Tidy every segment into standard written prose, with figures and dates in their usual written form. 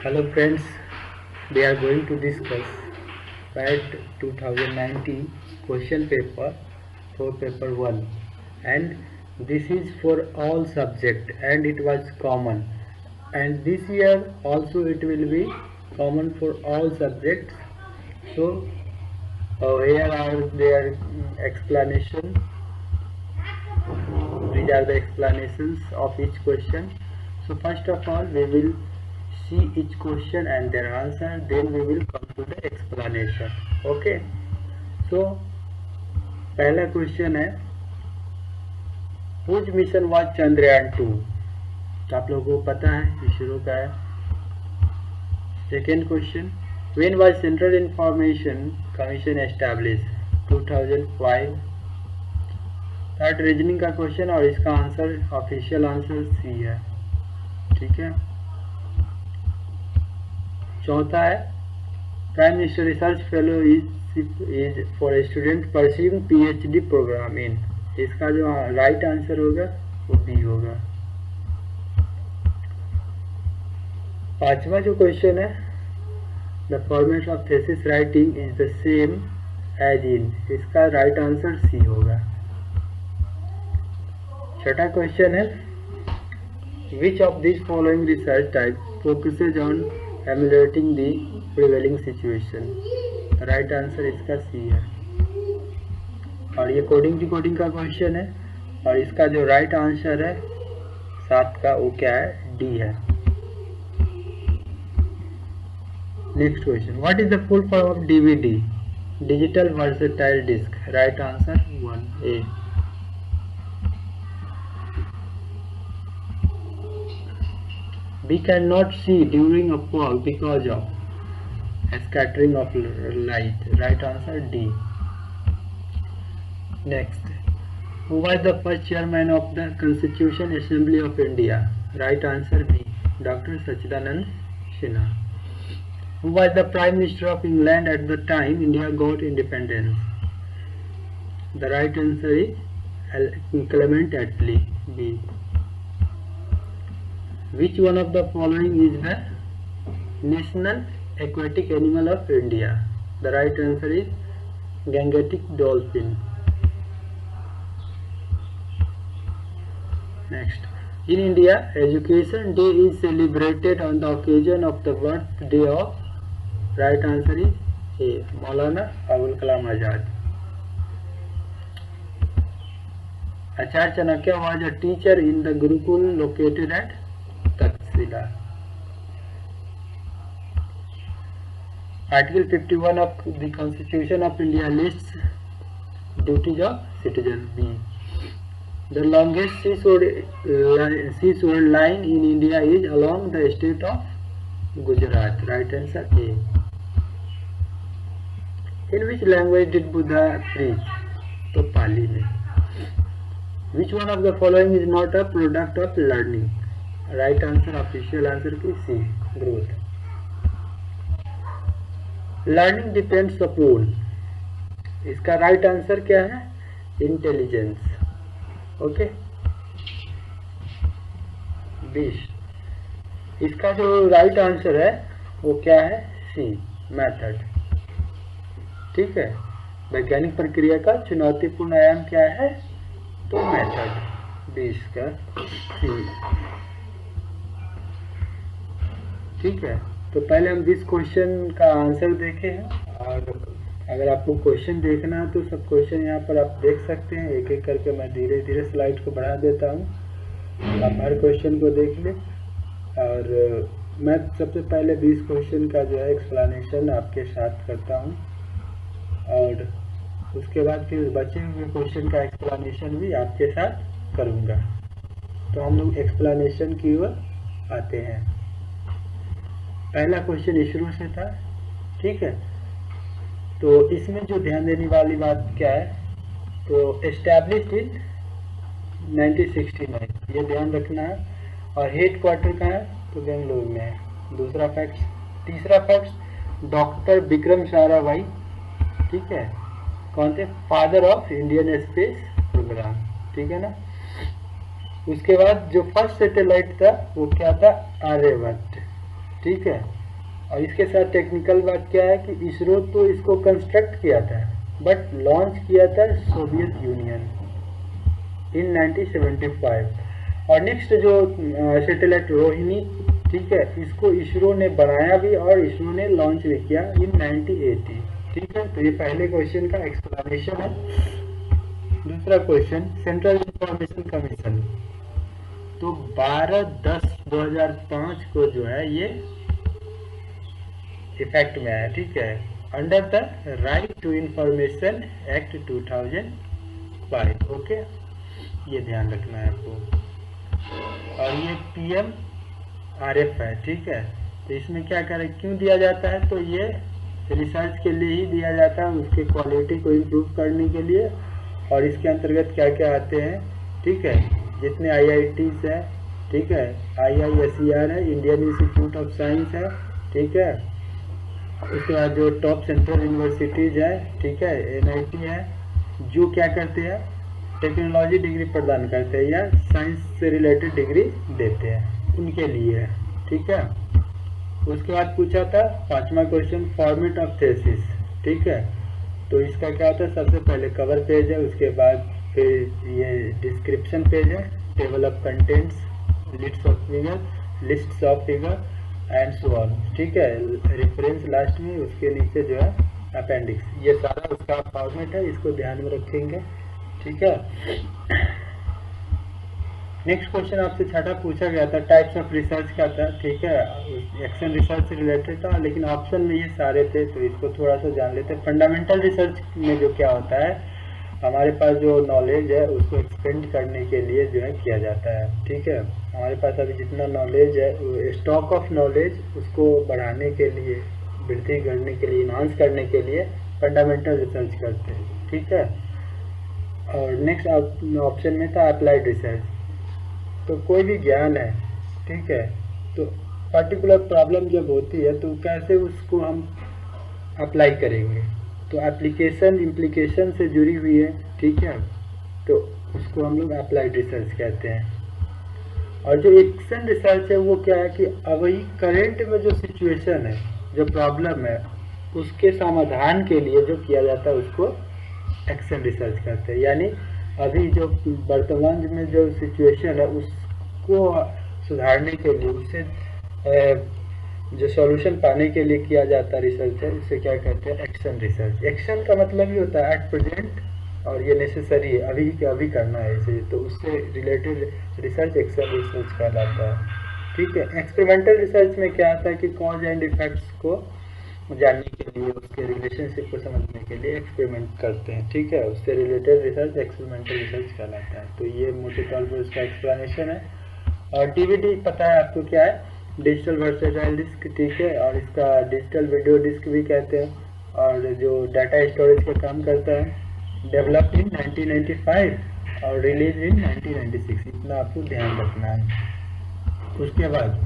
Hello friends, we are going to discuss PAT 2019 question paper for paper 1, and this is for all subject and it was common, and this year also it will be common for all subjects. So here are their explanation. These are the explanations of each question. So first of all we will see each question and their answer, then we will come to the explanation. Okay, so पहला question है whose mission was Chandrayaan 2, तो आप लोगों को पता है इसरो का है. Second question, when was central information commission established? 2005. Third reasoning का क्वेश्चन और इसका आंसर ऑफिशियल आंसर सी है. ठीक है. चौथा है prime minister research fellow is for a student pursuing PhD program in. इसका जो राइट आंसर होगा वो बी होगा. पांचवा जो क्वेश्चन है, the format of thesis writing is the same as in. इसका राइट आंसर सी होगा. छठा क्वेश्चन है which of this following research type focuses on emulating the prevailing situation. Right answer इसका सी है. और ये कोडिंग डिकोडिंग का question है और इसका जो राइट आंसर है 7 का वो क्या है? डी है. Next question, what is the full form of DVD? Digital versatile disc. Right answer 1A. We cannot see during a fog because of a scattering of light. Right answer D. Next, who was the first chairman of the Constitution Assembly of India? Right answer B. Dr. Sachidanand Sinha. Who was the Prime Minister of England at the time India got independence? The right answer is Clement Attlee. B. Which one of the following is the national aquatic animal of India? The right answer is Gangetic dolphin. Next, in India, Education Day is celebrated on the occasion of the birthday of. Right answer is A. Maulana Abul Kalam Azad. Acharya Chanakya was a teacher in the Gurukul located at Taxila. Article 51 of the Constitution of India lists duties of citizens. B. The longest seashore line in India is along the state of Gujarat. Right answer A. In which language did Buddha preach? तो पाली में. Which one of the following is not a product of learning? Right answer official answer की सी. Growth. Learning depends upon. इसका right answer क्या है? Intelligence. Okay. 20. इसका जो right answer है वो क्या है? सी. मेथड. ठीक है. वैज्ञानिक प्रक्रिया का चुनौतीपूर्ण आयाम क्या है? तो मेथड. 20 का सी. ठीक है. तो पहले हम दिस क्वेश्चन का आंसर देखे हैं, और अगर आपको क्वेश्चन देखना है तो सब क्वेश्चन यहाँ पर आप देख सकते हैं. एक एक करके मैं धीरे धीरे स्लाइड को बढ़ा देता हूँ, आप हर क्वेश्चन को देख लें. और मैं सबसे पहले 20 क्वेश्चन का जो है एक्सप्लेनेशन आपके साथ करता हूँ, और उसके बाद फिर बचे हुए क्वेश्चन का एक्सप्लेनेशन भी आपके साथ करूँगा. तो हम लोग एक्सप्लेनेशन की ओर आते हैं. पहला क्वेश्चन इसरो से था. ठीक है. तो इसमें जो ध्यान देने वाली बात क्या है, तो एस्टैब्लिश्ड इन 1969, ये ध्यान रखना है. और हेड क्वार्टर कहाँ है? तो बेंगलुरु में है. दूसरा फैक्ट. तीसरा फैक्ट, डॉक्टर विक्रम साराभाई, ठीक है, कौन थे? Father of Indian space programme. ठीक है ना. उसके बाद जो फर्स्ट सैटेलाइट था वो क्या था? आर्यभट्ट. ठीक है। और इसके साथ टेक्निकल बात क्या है कि इसरो तो इसको कंस्ट्रक्ट किया था, बट लॉन्च किया था सोवियत यूनियन इन 1975। और नेक्स्ट जो सैटेलाइट रोहिणी, ठीक है, इसको इसरो ने बनाया भी और इसरो ने लॉन्च भी किया इन 1980। ठीक है, तो ये पहले क्वेश्चन का एक्सप्लेनेशन है। दूसरा क्वेश्चन, सेंट्रल इंफॉर्मेशन कमीशन तो 12/10/2005 को जो है ये इफेक्ट में आया। ठीक है, under the right to information act 2005। Okay, ये ध्यान रखना है आपको। और ये PMRF है। ठीक है, तो इसमें क्या करें, क्यों दिया जाता है, तो ये रिसर्च के लिए ही दिया जाता है, उसके क्वालिटी को इम्प्रूव करने के लिए। और इसके अंतर्गत क्या क्या आते हैं, ठीक है, जितने IITs है, ठीक है, IISER है, इंडियन इंस्टीट्यूट ऑफ साइंस है, ठीक है, उसके बाद जो टॉप सेंट्रल यूनिवर्सिटीज है, ठीक है, NIT है, जो क्या करते हैं, टेक्नोलॉजी डिग्री प्रदान करते हैं या साइंस से रिलेटेड डिग्री देते हैं, उनके लिए है। ठीक है, उसके बाद पूछा था 5वां क्वेश्चन, फॉर्मेट ऑफ थीसिस। ठीक है, तो इसका क्या होता है, सबसे पहले कवर पेज है, उसके बाद फिर ये डिस्क्रिप्शन पेज है, table of contents, list of figure and so on. ठीक है, रेफरेंस लास्ट में, उसके नीचे जो है अपेंडिक्स, ये सारा उसका फॉर्मेट है, इसको ध्यान में रखेंगे। ठीक है, नेक्स्ट क्वेश्चन आपसे छठा पूछा गया था, टाइप्स ऑफ रिसर्च का था। ठीक है, एक्शन रिसर्च से रिलेटेड था, लेकिन ऑप्शन में ये सारे थे, तो इसको थोड़ा सा जान लेते हैं। फंडामेंटल रिसर्च में जो क्या होता है, हमारे पास जो नॉलेज है उसको एक्सपेंड करने के लिए जो है किया जाता है। ठीक है, हमारे पास अभी जितना नॉलेज है, स्टॉक ऑफ नॉलेज, उसको बढ़ाने के लिए, वृद्धि करने के लिए, इन्हांस करने के लिए फंडामेंटल रिसर्च करते हैं। ठीक है, और नेक्स्ट ऑप्शन में था अप्लाइड रिसर्च। तो कोई भी ज्ञान है, ठीक है, तो पर्टिकुलर प्रॉब्लम जब होती है तो कैसे उसको हम अप्लाई करेंगे, तो एप्लीकेशन इम्प्लीकेशन से जुड़ी हुई है। ठीक है, तो उसको हम लोग अप्लाइड रिसर्च कहते हैं। और जो एक्शन रिसर्च है वो क्या है कि अभी करेंट में जो सिचुएशन है, जो प्रॉब्लम है, उसके समाधान के लिए जो किया जाता है उसको एक्शन रिसर्च कहते हैं। यानी अभी जो वर्तमान में जो सिचुएशन है उसको सुधारने के लिए, उससे जो सॉल्यूशन पाने के लिए किया जाता है रिसर्च है, इसे क्या कहते हैं, एक्शन रिसर्च। एक्शन का मतलब ये होता है एट प्रेजेंट, और ये नेसेसरी है, अभी के अभी करना है इसे, तो उससे रिलेटेड रिसर्च एक्शन रिसर्च कहलाता है। ठीक है, एक्सपेरिमेंटल रिसर्च में क्या आता है कि कॉज एंड इफेक्ट्स को जानने के लिए, उसके रिलेशनशिप को समझने के लिए एक्सपेरिमेंट करते हैं। ठीक है, उससे रिलेटेड रिसर्च एक्सपेरिमेंटल रिसर्च कहलाता है। तो ये मोटे तौर पर उसका एक्सप्लेनेशन है। और DVD पता है आपको क्या है, डिजिटल वर्सेटाइल डिस्क। ठीक है, और इसका डिजिटल वीडियो डिस्क भी कहते हैं। और जो डाटा स्टोरेज का काम करता है, डेवलप्ड इन 1995 और रिलीज इन 1996, इतना आपको ध्यान रखना है। उसके बाद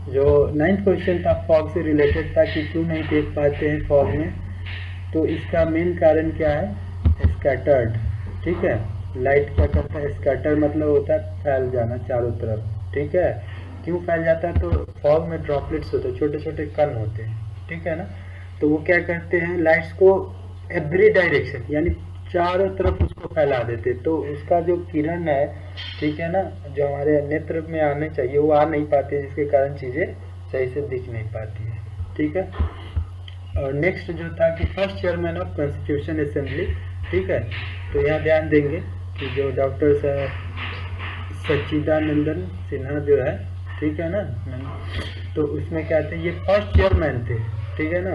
जो 9th क्वेश्चन था, फॉग से रिलेटेड था कि क्यों नहीं देख पाते हैं फॉग में, तो इसका मेन कारण क्या है, स्कैटर्ड। ठीक है, लाइट क्या करता है, स्कैटर मतलब होता है फैल जाना चारों तरफ। ठीक है, क्यों फैल जाता है, तो फॉग में ड्रॉपलेट्स होते हैं, छोटे छोटे कण होते हैं। ठीक है ना, तो वो क्या करते हैं, लाइट्स को एवरी डायरेक्शन यानी चारों तरफ उसको फैला देते, तो उसका जो किरण है, ठीक है ना, जो हमारे नेत्र में आने चाहिए वो आ नहीं पाती, जिसके कारण चीज़ें सही से दिख नहीं पाती है। ठीक है, और नेक्स्ट जो था कि first chairman of constitution assembly. ठीक है, तो यहाँ ध्यान देंगे कि जो डॉक्टर सच्चिदानंदन सिन्हा जो है, ठीक है ना, तो उसमें क्या थे, ये फर्स्ट चेयरमैन थे। ठीक है ना,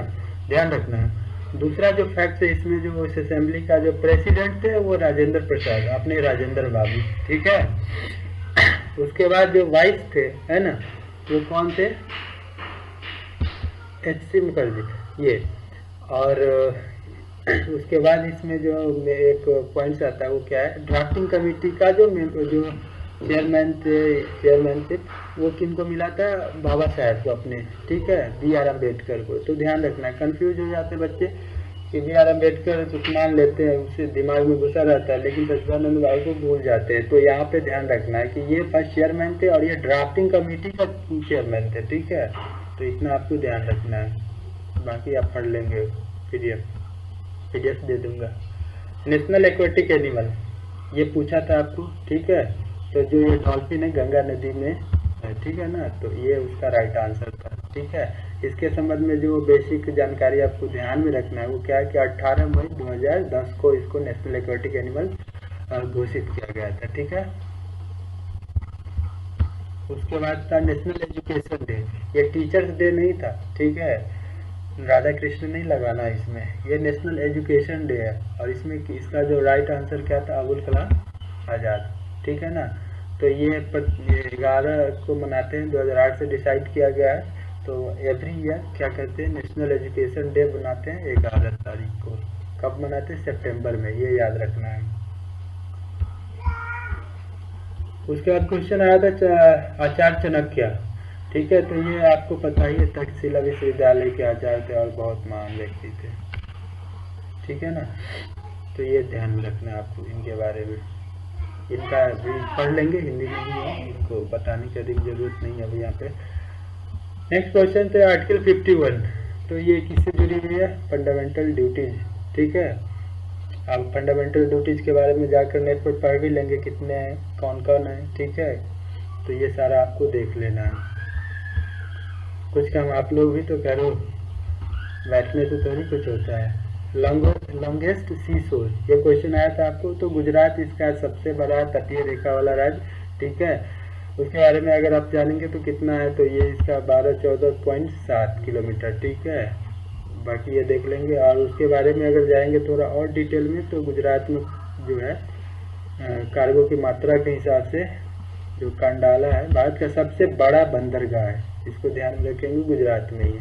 ध्यान रखना है। दूसरा जो फैक्ट है इसमें, जो इस असेंबली का जो प्रेसिडेंट थे वो राजेंद्र प्रसाद, अपने राजेंद्र बाबू। ठीक है, उसके बाद जो वाइस थे, है ना, वो कौन थे, HC मुखर्जी ये। और उसके बाद इसमें जो एक पॉइंट आता है वो क्या है, ड्राफ्टिंग कमेटी का जो चेयरमैन थे वो किनको मिला था, बाबा साहब को अपने। ठीक है, BR अम्बेडकर को। तो ध्यान रखना, कंफ्यूज हो जाते हैं बच्चे कि BR अम्बेडकर तो मान लेते हैं, उससे दिमाग में घुसा रहता है, लेकिन सच्चिदानंद बाबू को भूल जाते हैं। तो यहाँ पे ध्यान रखना है कि ये फर्स्ट चेयरमैन थे और ये ड्राफ्टिंग कमेटी का चेयरमैन थे। ठीक है, तो इतना आपको ध्यान रखना है, बाकी आप पढ़ लेंगे। पीडीएफ दे दूंगा। नेशनल एक्वेटिक एनिमल ये पूछा था आपको, ठीक है। तो जो ये डॉल्फिन है गंगा नदी में है, ठीक है ना, तो ये उसका राइट आंसर था, ठीक है। इसके संबंध में जो बेसिक जानकारी आपको ध्यान में रखना है वो क्या है कि 18 मई 2010 को इसको नेशनल एक्वेटिक एनिमल घोषित किया गया था, ठीक है। उसके बाद था नेशनल एजुकेशन डे। ये टीचर्स डे नहीं था, ठीक है, राधा कृष्ण नहीं लगाना इसमें, ये नेशनल एजुकेशन डे है। और इसमें इसका जो राइट आंसर क्या था, अबुल कलाम आज़ाद, ठीक है ना। तो ये 11 को मनाते हैं, 2008 से डिसाइड किया गया है। तो एवरी ईयर क्या करते हैं, नेशनल एजुकेशन डे बनाते हैं 11 तारीख को। कब मनाते हैं, सितंबर में, ये याद रखना है। उसके बाद क्वेश्चन आया था आचार्य चाणक्य, ठीक है। तो ये आपको पता ही है, तक्षशिला विश्वविद्यालय के आचार्य थे और बहुत महान व्यक्ति थे, ठीक है ना। तो ये ध्यान में रखना है आपको इनके बारे में, इनका भी पढ़ लेंगे, हिंदी में भी है, इनको बताने की अधिक जरूरत नहीं है अभी यहाँ पे। नेक्स्ट क्वेश्चन थे आर्टिकल 51। तो ये किससे जुड़ी हुई है, फंडामेंटल ड्यूटीज, ठीक है। आप फंडामेंटल ड्यूटीज के बारे में जाकर नेट पर पढ़ भी लेंगे, कितने हैं, कौन कौन है, ठीक है। तो ये सारा आपको देख लेना है। कुछ काम आप लोग भी तो करो, बैठने से थोड़ी कुछ होता है। लॉन्गेस्ट सी शोर, ये क्वेश्चन आया था आपको। तो गुजरात इसका सबसे बड़ा तटीय रेखा वाला राज्य, ठीक है। उसके बारे में अगर आप जानेंगे तो कितना है, तो ये इसका 12-14.7 किलोमीटर, ठीक है। बाकी ये देख लेंगे। और उसके बारे में अगर जाएंगे थोड़ा और डिटेल में, तो गुजरात में जो है कार्गो की मात्रा के हिसाब से जो कंडाला है भारत का सबसे बड़ा बंदरगाह है, इसको ध्यान में रखेंगे, गुजरात में ही है।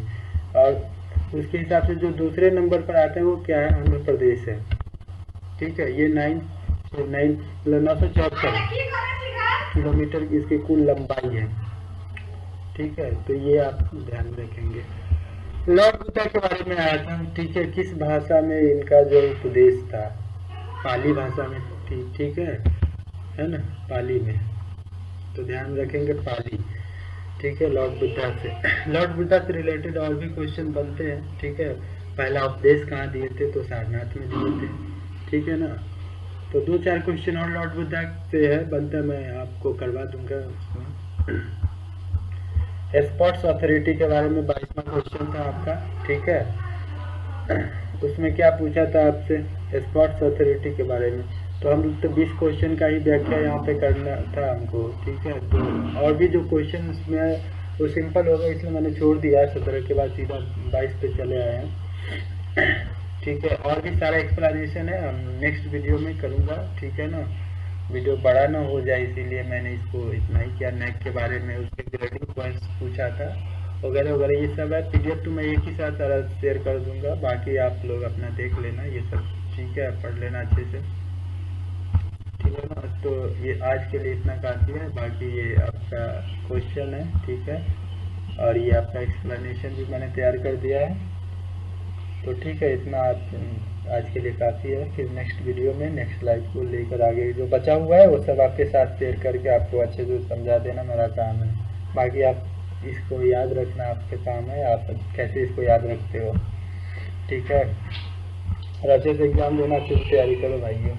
और उसके हिसाब से जो दूसरे नंबर पर आता है वो क्या है, आंध्र प्रदेश है, ठीक है। ये 974 किलोमीटर इसकी कुल लंबाई है, ठीक है। तो ये आप ध्यान में रखेंगे। लॉर्ड बुद्धा के बारे में आया था, ठीक है। किस भाषा में इनका जो उपदेश था, पाली भाषा में थी, ठीक है ना, पाली में। तो ध्यान रखेंगे पाली, ठीक है। लॉर्ड बुद्धा से रिलेटेड और भी क्वेश्चन बनते हैं, ठीक है। पहला उपदेश कहाँ दिए थे, तो सारनाथ में दिए थे, ठीक है ना। तो 2-4 क्वेश्चन और लॉर्ड बुद्धा से है बनता, मैं आपको करवा दूंगा उसमें। स्पोर्ट्स अथॉरिटी के बारे में 22वां क्वेश्चन था आपका, ठीक है। उसमें क्या पूछा था आपसे, स्पोर्ट्स अथॉरिटी के बारे में। तो हम तो 20 क्वेश्चन का ही व्याख्या यहाँ पे करना था हमको, ठीक है। तो और भी जो क्वेश्चन उसमें वो सिंपल होगा, इसलिए मैंने छोड़ दिया है। 17 के बाद सीधा 22 पे चले आए हैं, ठीक है। और भी सारा एक्सप्लेनेशन है, हम नेक्स्ट वीडियो में करूँगा, ठीक है ना। वीडियो बड़ा ना हो जाए, इसीलिए मैंने इसको इतना ही किया। नेक के बारे में उसके ग्रेडिंग पॉइंट्स पूछा था वगैरह वगैरह, ये सब है। पीडीएफ तो मैं एक ही साथ सारा शेयर कर दूंगा, बाकी आप लोग अपना देख लेना ये सब, ठीक है। पढ़ लेना अच्छे से, ठीक है ना। तो ये आज के लिए इतना काफ़ी है। बाकी ये आपका क्वेश्चन है, ठीक है। और ये आपका एक्सप्लेनेशन भी मैंने तैयार कर दिया है, तो ठीक है। इतना आज के लिए काफ़ी है। फिर नेक्स्ट वीडियो में नेक्स्ट स्लाइड को लेकर आगे जो बचा हुआ है वो सब आपके साथ शेयर करके आपको अच्छे से समझा देना मेरा काम है। बाकी आप इसको याद रखना आपके काम है, आप कैसे इसको याद रखते हो, ठीक है। और अच्छे से एग्ज़ाम देना, फिर तैयारी करो भाइयों।